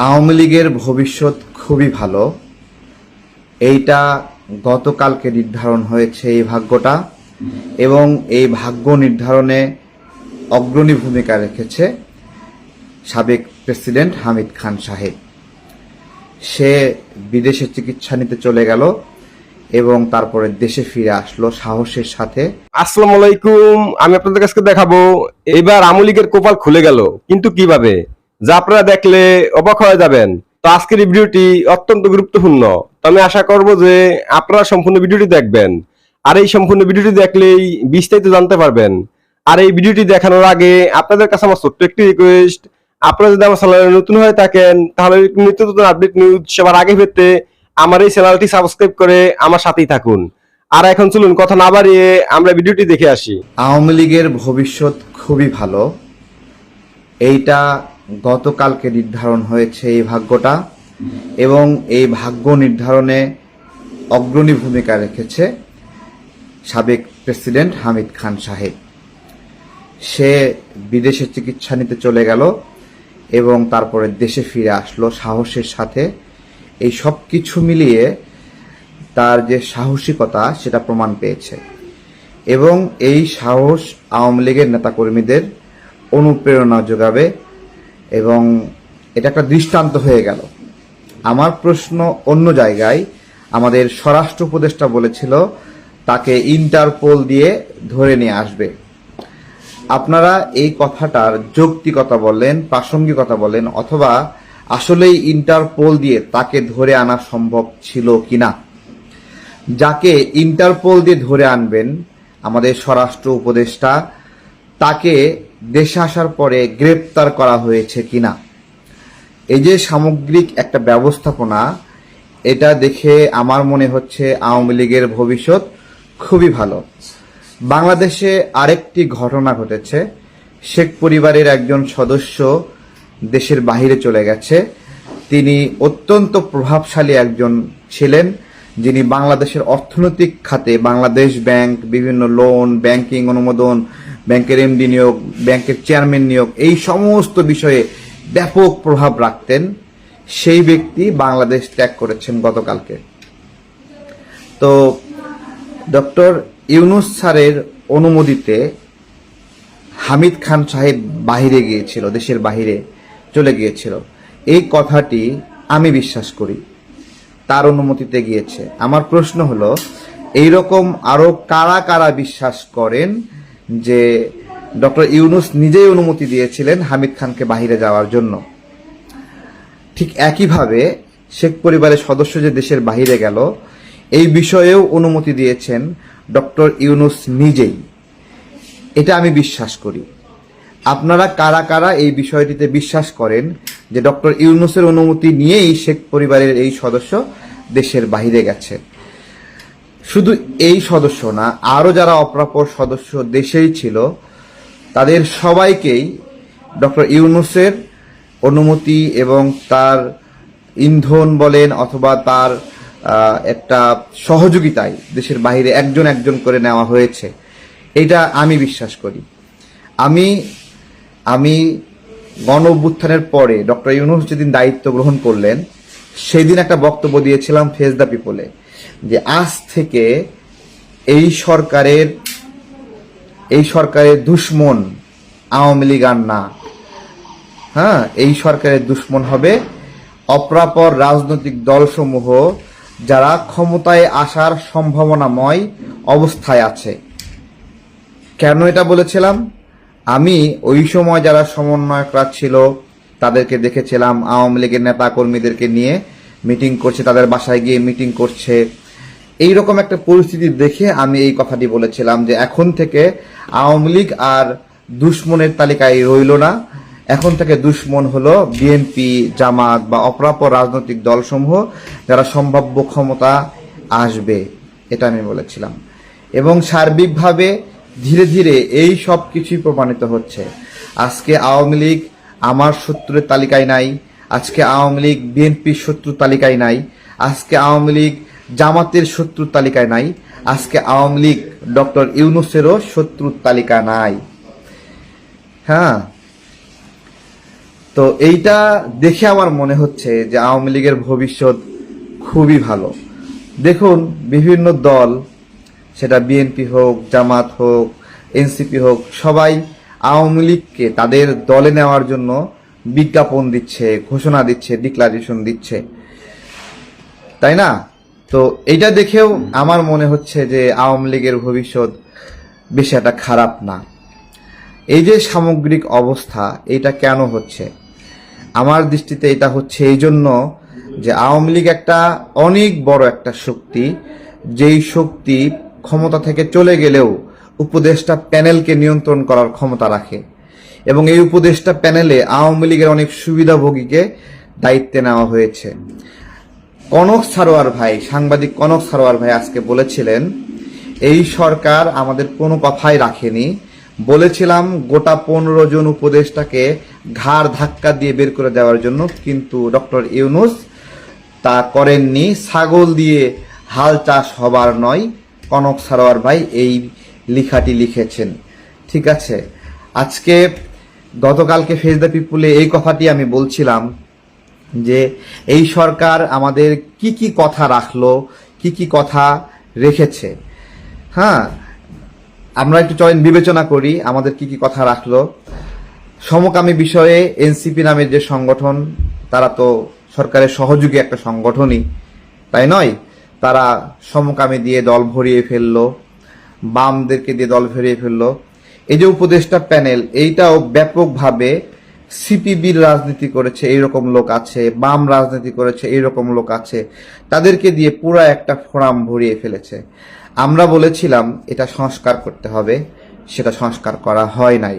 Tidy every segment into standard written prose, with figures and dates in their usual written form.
আওয়ামী লীগের ভবিষ্যৎ খুবই ভালো। এইটা গতকালকে নির্ধারণ হয়েছে এই ভাগ্যটা, এবং এই ভাগ্য নির্ধারণে অগ্রণী ভূমিকা রেখেছে সাবেক প্রেসিডেন্ট হামিদ খান সাহেব। সে বিদেশে চিকিৎসা নিতে চলে গেল এবং তারপরে দেশে ফিরে আসলো সাহসের সাথে। আসসালামু আলাইকুম। আমি আপনাদের কাছে দেখাবো এবার আওয়ামী লীগের কপাল খুলে গেল, কিন্তু কিভাবে, যা আপনারা দেখলে অবাক হয়ে যাবেন। তো আজকের এই ভিডিওটি অত্যন্ত গুরুত্বপূর্ণ। তো আমি আশা করব যে আপনারা সম্পূর্ণ ভিডিওটি দেখবেন, আর এই সম্পূর্ণ ভিডিওটি দেখলেই বিস্তারিত জানতে পারবেন। আর এই ভিডিওটি দেখানোর আগে আপনাদের কাছে আমার ছোট্ট একটি রিকোয়েস্ট, আপনারা যদি আমার চ্যানেলে নতুন হয়ে থাকেন তাহলে নিত্য নতুন আপডেট নিউজ সবার আগে পেতে আমার এই চ্যানেলটি সাবস্ক্রাইব করে আমার সাথেই থাকুন। আর এখন চলুন কথা না বাড়িয়ে আমরা ভিডিওটি দেখে আসি। আওয়ামী লীগের ভবিষ্যৎ খুবই ভালো। এইটা গতকালকে নির্ধারণ হয়েছে এই ভাগ্যটা, এবং এই ভাগ্য নির্ধারণে অগ্রণী ভূমিকা রেখেছে সাবেক প্রেসিডেন্ট হামিদ খান সাহেব। সে বিদেশে চিকিৎসা নিতে চলে গেল এবং তারপরে দেশে ফিরে আসলো সাহসের সাথে। এই সব কিছু মিলিয়ে তার যে সাহসিকতা সেটা প্রমাণ পেয়েছে, এবং এই সাহস আওয়ামী লীগের নেতাকর্মীদের অনুপ্রেরণা যোগাবে, এবং এটা একটা দৃষ্টান্ত হয়ে গেল। আমার প্রশ্ন অন্য জায়গায়। আমাদের স্বরাষ্ট্র উপদেষ্টা বলেছিল তাকে ইন্টারপোল দিয়ে ধরে নিয়ে আসবে। আপনারা এই কথাটার যৌক্তিকতা বলেন, প্রাসঙ্গিকতা বলেন, অথবা আসলেই ইন্টারপোল দিয়ে তাকে ধরে আনা সম্ভব ছিল কিনা। যাকে ইন্টারপোল দিয়ে ধরে আনবেন আমাদের স্বরাষ্ট্র উপদেষ্টা, তাকে দেশে আসার পরে গ্রেপ্তার করা হয়েছে কিনা। এই যে সামগ্রিক একটা ব্যবস্থাপনা, এটা দেখে আমার মনে হচ্ছে আওয়ামী লীগের ভবিষ্যৎ খুবই ভালো। বাংলাদেশে আরেকটি ঘটনা ঘটেছে। শেখ পরিবারের একজন সদস্য দেশের বাইরে চলে গেছে। তিনি অত্যন্ত প্রভাবশালী একজন ছিলেন, যিনি বাংলাদেশের অর্থনৈতিক খাতে বাংলাদেশ ব্যাংক, বিভিন্ন লোন, ব্যাংকিং অনুমোদন, ব্যাংকের এমডি নিয়োগ, ব্যাংকের চেয়ারম্যান নিয়োগ, এই সমস্ত বিষয়ে ব্যাপক প্রভাব রাখতেন। সেই ব্যক্তি বাংলাদেশ ত্যাগ করেছেন গতকালকে। তো ডক্টর ইউনূস স্যারের অনুমতিতে হামিদ খান সাহেব বাহিরে গিয়েছিল, দেশের বাহিরে চলে গিয়েছিল। এই কথাটি আমি বিশ্বাস করি, তার অনুমতিতে গিয়েছে। আমার প্রশ্ন হলো, এইরকম আরো কারা কারা বিশ্বাস করেন যে ডক্টর ইউনূস নিজেই অনুমতি দিয়েছিলেন হামিদ খানকে বাহিরে যাওয়ার জন্য? ঠিক একইভাবে শেখ পরিবারের সদস্য যে দেশের বাহিরে গেল, এই বিষয়েও অনুমতি দিয়েছেন ডক্টর ইউনূস নিজেই। এটা আমি বিশ্বাস করি। আপনারা কারা কারা এই বিষয়টিতে বিশ্বাস করেন যে ডক্টর ইউনূসের অনুমতি নিয়েই শেখ পরিবারের এই সদস্য দেশের বাহিরে গেছে? শুধু এই সদস্য না, আরও যারা অপরাপর সদস্য দেশেই ছিল, তাদের সবাইকেই ডক্টর ইউনূসের অনুমতি এবং তার ইন্ধন বলেন অথবা তার একটা সহযোগিতায় দেশের বাইরে একজন একজন করে নেওয়া হয়েছে। এটা আমি বিশ্বাস করি। আমি গণ অভ্যুত্থানের পরে ডক্টর ইউনূস যেদিন দায়িত্ব গ্রহণ করলেন, সেদিন একটা বক্তব্য দিয়েছিলাম ফেস দ্য পিপলে, যে আজ থেকে এই সরকারের দুশ্মন আওয়ামী লীগ আর না। হ্যাঁ, এই সরকারের দুশ্মন হবে অপরাপর রাজনৈতিক দলসমূহ, যারা ক্ষমতায় আসার সম্ভাবনাময় অবস্থায় আছে। কেন এটা বলেছিলাম? আমি ওই সময় যারা সমন্বয়করা ছিল তাদেরকে দেখেছিলাম আওয়ামী লীগের নেতা কর্মীদেরকে নিয়ে মিটিং করছে, তাদের বাসায় গিয়ে মিটিং করছে। এইরকম একটা পরিস্থিতি দেখে আমি এই কথাটি বলেছিলাম যে এখন থেকে আওয়ামী লীগ আর দুশ্মনের তালিকায় রইল না। এখন থেকে দুশ্মন হলো বিএনপি, জামাত বা অপরাপর রাজনৈতিক দলসমূহ, যারা সম্ভাব্য ক্ষমতা আসবে। এটা আমি বলেছিলাম, এবং সার্বিকভাবে ধীরে ধীরে এই সব কিছুই প্রমাণিত হচ্ছে। আজকে আওয়ামী লীগ আমার শত্রুর তালিকায় নাই, আজকে আওয়ামী লীগ বিএনপির শত্রুর তালিকায় নাই, আজকে আওয়ামী লীগ জামাতের শত্রুর তালিকায় নাই, আজকে আওয়ামী লীগ ডক্টর ইউনূসেরও শত্রুর তালিকা নাই। হ্যাঁ, তো এইটা দেখে আমার মনে হচ্ছে যে আওয়ামী লীগের ভবিষ্যৎ খুবই ভালো। দেখুন, বিভিন্ন দল, সেটা বিএনপি হোক, জামাত হোক, এনসিপি হোক, সবাই আওয়ামী লীগকে তাদের দলে নেওয়ার জন্য বিজ্ঞাপন দিচ্ছে, ঘোষণা দিচ্ছে, ডিক্লারেশন দিচ্ছে, তাই না? তো এইটা দেখেও আমার মনে হচ্ছে যে আওয়ামী লীগের ভবিষ্যৎ বেশি একটা খারাপ না। এই যে সামগ্রিক অবস্থা, এটা কেন হচ্ছে? আমার দৃষ্টিতে এটা হচ্ছে এই জন্য যে আওয়ামী লীগ একটা অনেক বড় একটা শক্তি, যেই শক্তি ক্ষমতা থেকে চলে গেলেও উপদেষ্টা প্যানেলকে নিয়ন্ত্রণ করার ক্ষমতা রাখে, এবং এই উপদেষ্টা প্যানেলে আওয়ামী লীগের অনেক সুবিধাভোগীকে দায়িত্বে নেওয়া হয়েছে। কনক সারোয়ার ভাই, সাংবাদিক কনক সারোয়ার ভাই আজকে বলেছিলেন, এই সরকার আমাদের কোনো কথাই রাখেনি। বলেছিলাম গোটা 15 জন উপদেষ্টাকে ঘাড় ধাক্কা দিয়ে বের করে দেওয়ার জন্য, কিন্তু ডক্টর ইউনূস তা করেননি। ছাগল দিয়ে হাল চাষ হবার নয়, কনক সারোয়ার ভাই এই লেখাটি লিখেছেন। ঠিক আছে, আজকে গতকালকে ফেস দ্য পিপুলে এই কথাটি আমি বলছিলাম যে এই সরকার আমাদের কি কি কথা রাখলো, কি কি কথা রেখেছে। হ্যাঁ, আমরা একটু চলেন বিবেচনা করি আমাদের কি কি কথা রাখলো। সমকামী বিষয়ে এনসিপি নামের যে সংগঠন, তারা তো সরকারের সহযোগী একটা সংগঠনই, তাই নয়? তারা সমকামী দিয়ে দল ভরিয়ে ফেললো, বামদেরকে দিয়ে দল ভরিয়ে ফেললো। এই যে উপদেষ্টা প্যানেল, এইটাও ব্যাপকভাবে সিপিবির রাজনীতি করেছে এইরকম লোক আছে, বাম রাজনীতি করেছে এইরকম লোক আছে, তাদেরকে দিয়ে পুরো একটা ফোরাম ভরিয়ে ফেলেছে। আমরা বলেছিলাম এটা সংস্কার করতে হবে, সেটা সংস্কার করা হয় নাই।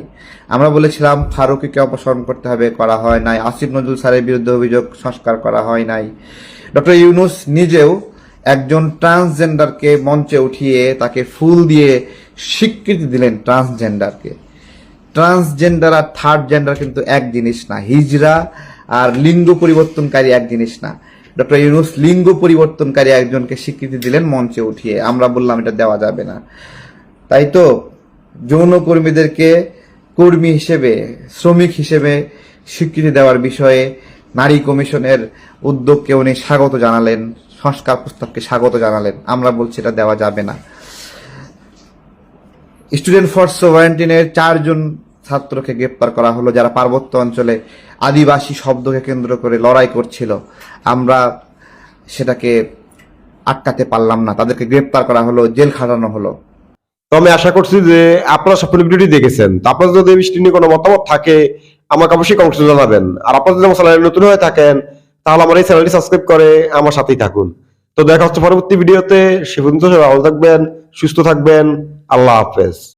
আমরা বলেছিলাম ফারুকীকে অপসারণ করতে হবে, করা হয় নাই। আসিফ নজরুল স্যারের বিরুদ্ধে অভিযোগ, সংস্কার করা হয় নাই। ডক্টর ইউনূস নিজেও একজন ট্রান্সজেন্ডারকে মঞ্চে উঠিয়ে তাকে ফুল দিয়ে স্বীকৃতি দিলেন ট্রান্সজেন্ডারকে। ট্রান্সজেন্ডার আর থার্ড জেন্ডার কিন্তু এক জিনিস না, হিজড়া আর লিঙ্গ পরিবর্তনকারী এক জিনিস না। ডক্টর ইউনূস লিঙ্গ পরিবর্তনকারী একজনকে স্বীকৃতি দিলেন মঞ্চে উঠিয়ে, আমরা বললাম এটা দেওয়া যাবে না। তাই তো যৌনকর্মীদেরকে কর্মী হিসেবে, শ্রমিক হিসেবে স্বীকৃতি দেওয়ার বিষয়ে নারী কমিশনের উদ্যোগকে উনি স্বাগত জানালেন, সংস্কার প্রস্তাবকে স্বাগত জানালেন। আমরা বলছি এটা দেওয়া যাবে না। স্টুডেন্ট ফর সোভারেন্টিনের 4 জন ছাত্রকে গ্রেপ্তার করা হলো, যারা পার্বত্য অঞ্চলে আদিবাসী শব্দকে কেন্দ্র করে লড়াই করছিল। আমরা সেটাকে আটকাতে পারলাম না, তাদেরকে গ্রেপ্তার করা হলো, জেল খাটানো হলো। তো আমি আশা করছি যে আপনারা সম্পূর্ণ ভিডিওটি দেখেছেন। তো আপনাদের যদি এই বিষয়টি নিয়ে কোনো মতামত থাকে আমাকে অবশ্যই কমেন্টে জানাবেন। আর আপনারা যদি আমার চ্যানেলে নতুন হয়ে থাকেন তাহলে আমার এই চ্যানেলটি সাবস্ক্রাইব করে আমার সাথেই থাকুন। তো দেখা হচ্ছে পরবর্তী ভিডিওতে। সে পর্যন্ত সবাই ভালো থাকবেন, সুস্থ থাকবেন। আল্লাহ হাফেজ।